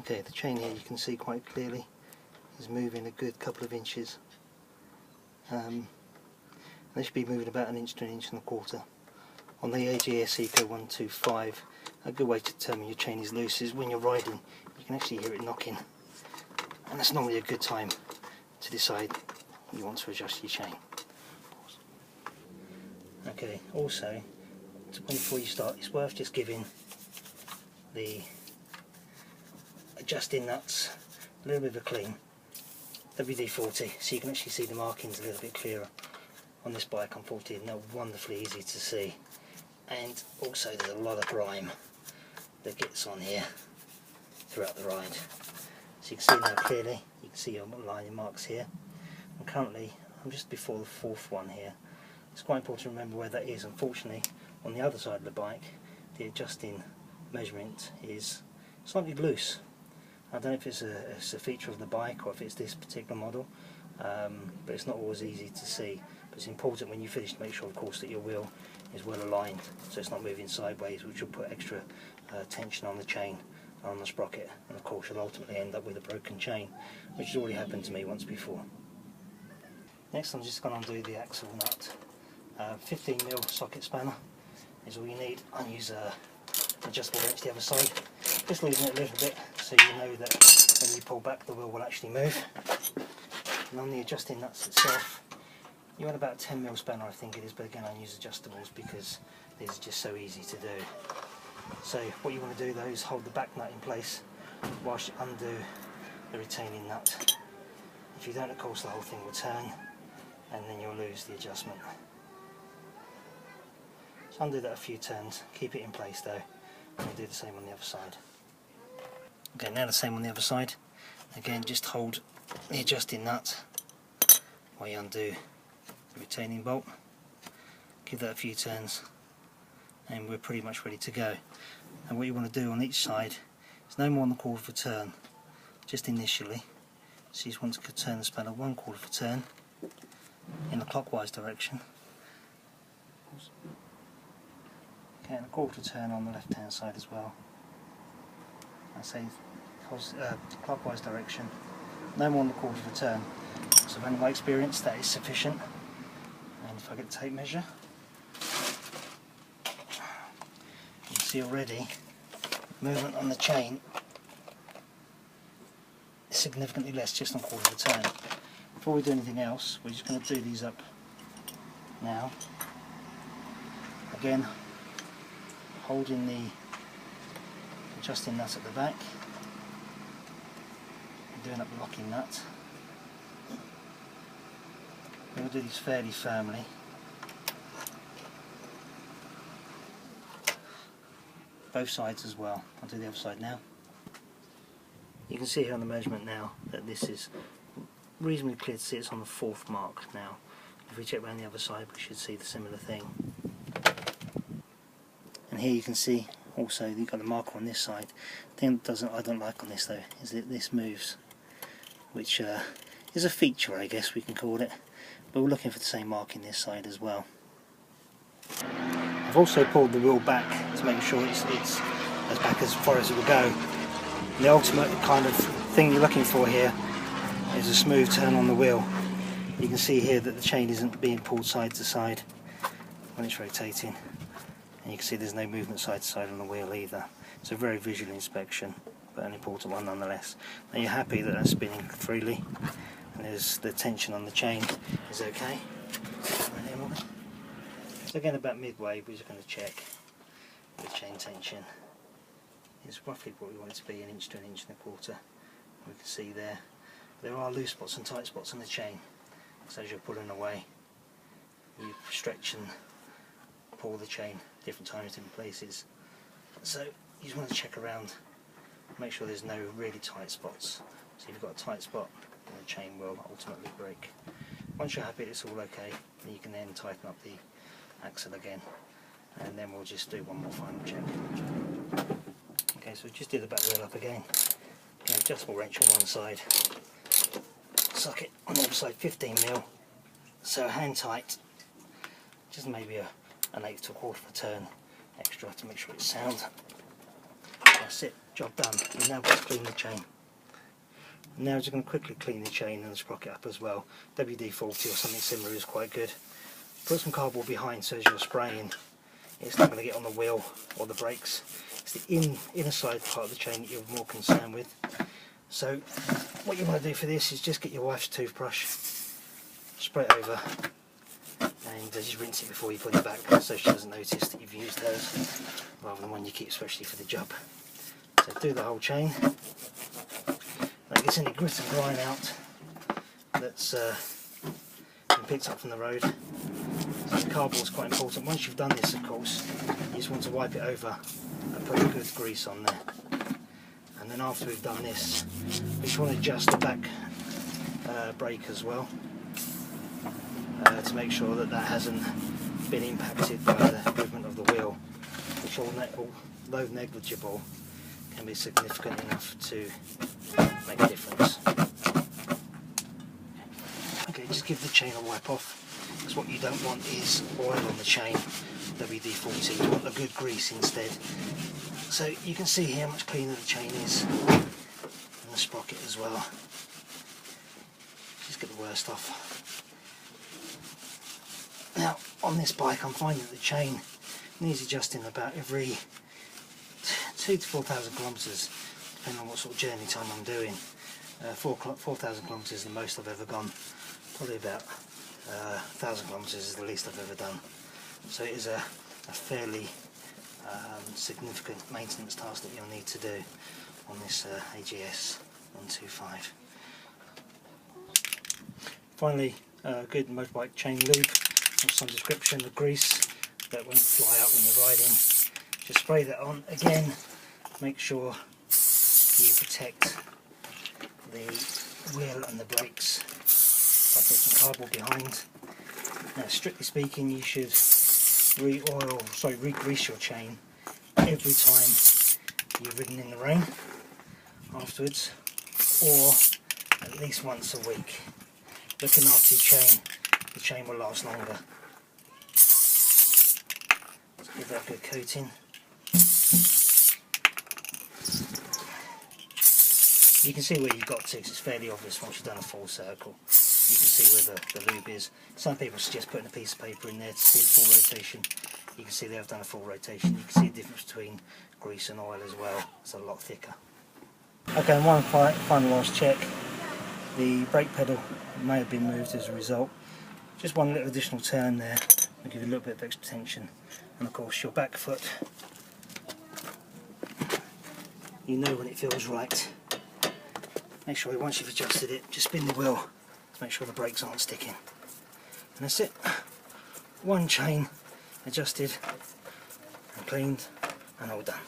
Okay, the chain here you can see quite clearly is moving a good couple of inches. They should be moving about 1 inch to 1.25 inches. On the AJS ECO 125, a good way to determine your chain is loose is when you're riding, you can actually hear it knocking. And that's normally a good time to decide you want to adjust your chain. Okay, also, before you start, it's worth just giving the adjusting nuts a little bit of a clean, WD-40, so you can actually see the markings a little bit clearer. On this bike, unfortunately, they're not wonderfully easy to see, and also there's a lot of grime that gets on here throughout the ride. So you can see now clearly, you can see your lining marks here, and currently I'm just before the 4th one here. It's quite important to remember where that is. Unfortunately, on the other side of the bike, the adjusting measurement is slightly loose. I don't know if it's a feature of the bike or if it's this particular model, but it's not always easy to see. But it's important when you finish to make sure, of course, that your wheel is well aligned, so it's not moving sideways, which will put extra tension on the chain and on the sprocket, and of course you'll ultimately end up with a broken chain, which has already happened to me once before. Next, I'm just going to undo the axle nut. 15mm socket spanner is all you need. I use an adjustable wrench the other side, just loosen it a little bit so you know that when you pull back the wheel will actually move. And on the adjusting nuts itself, you want about a 10mm spanner, I think it is, but again I use adjustables because these are just so easy to do. So what you want to do though is hold the back nut in place whilst you undo the retaining nut. If you don't, of course the whole thing will turn and then you'll lose the adjustment. So undo that a few turns, keep it in place though, and do the same on the other side. Okay, now the same on the other side. Again, just hold the adjusting nut while you undo the retaining bolt. Give that a few turns and we're pretty much ready to go. And what you want to do on each side is no more than 1/4 of a turn, just initially. So you just want to turn the spanner 1/4 of a turn in the clockwise direction. Okay, and 1/4 turn on the left hand side as well. I say clockwise direction, no more than 1/4 of a turn. So in my experience that is sufficient. And if I get the tape measure, you can see already movement on the chain is significantly less, just on 1/4 of a turn. Before we do anything else, we're just going to do these up now. Again, holding the adjusting nut at the back, and doing up the locking nut. I'm going to do these fairly firmly. Both sides as well. I'll do the other side now. You can see here on the measurement now that this is reasonably clear to see it's on the 4th mark now. If we check around the other side, we should see the similar thing. And here you can see also you've got the marker on this side. The thing that I don't like on this though is that this moves, which is a feature, I guess we can call it. But we're looking for the same marking this side as well. I've also pulled the wheel back to make sure it's as back as far as it will go. And the ultimate kind of thing you're looking for here is a smooth turn on the wheel. You can see here that the chain isn't being pulled side to side when it's rotating. And you can see there's no movement side to side on the wheel either. It's a very visual inspection, but an important one nonetheless. Now you're happy that that's spinning freely and there's the tension on the chain is okay. So again, about midway we're just going to check the chain tension is roughly what we want it to be, 1 inch to 1.25 inches. We can see there are loose spots and tight spots on the chain, so as you're pulling away you stretch and pull the chain different times, different places. So you just want to check around, make sure there's no really tight spots. So if you've got a tight spot, the chain will ultimately break. Once you're happy it's all okay, then you can then tighten up the axle again, and then we'll just do one more final check. Okay, so we just do the back wheel up again. Again, adjustable wrench on one side, socket on the other side, 15mm, so hand tight, just maybe an 1/8 to 1/4 of a turn extra to make sure it's sound. That's it. job done. We've now got to clean the chain. Now we're just going to quickly clean the chain and the sprocket up as well. WD-40 or something similar is quite good. Put some cardboard behind so as you're spraying it's not going to get on the wheel or the brakes. It's the inner side part of the chain that you're more concerned with. So what you want to do for this is just get your wife's toothbrush, spray it over, and just rinse it before you put it back so she doesn't notice that you've used hers rather than one you keep especially for the job. So do the whole chain. That gets any grit and grime out that's been picked up from the road. So the cardboard is quite important. Once you've done this, of course, you just want to wipe it over and put a good grease on there. And then after we've done this, we just want to adjust the back brake as well to make sure that that hasn't been impacted by the movement of the wheel, which although negligible can be significant enough to make a difference. Okay, just give the chain a wipe off, because what you don't want is oil on the chain, WD-40, you want a good grease instead. So you can see here how much cleaner the chain is, and the sprocket as well. Just get the worst off. Now on this bike I'm finding that the chain needs adjusting about every 2,000 to 4,000 kilometres, depending on what sort of journey time I'm doing. 4,000 kilometres is the most I've ever gone. Probably about 1,000 kilometres is the least I've ever done. So it is a fairly significant maintenance task that you'll need to do on this AJS 125. Finally, good motorbike chain lube of some description, the grease that won't fly up when you're riding. Just spray that on again, make sure you protect the wheel and the brakes by putting some cardboard behind. Now strictly speaking you should re-grease your chain every time you've ridden in the rain afterwards, or at least once a week. Looking after your chain, the chain will last longer. Let's give that a good coating. You can see where you've got to, because it's fairly obvious once you've done a full circle. You can see where the lube is. Some people suggest putting a piece of paper in there to see the full rotation. You can see there I've done a full rotation. You can see the difference between grease and oil as well. It's a lot thicker. Okay, and one final last check. The brake pedal may have been moved as a result. Just one little additional turn there will give you a little bit of extra tension. And of course your back foot, you know when it feels right. Make sure once you've adjusted it, just spin the wheel to make sure the brakes aren't sticking. And that's it. One chain adjusted and cleaned and all done.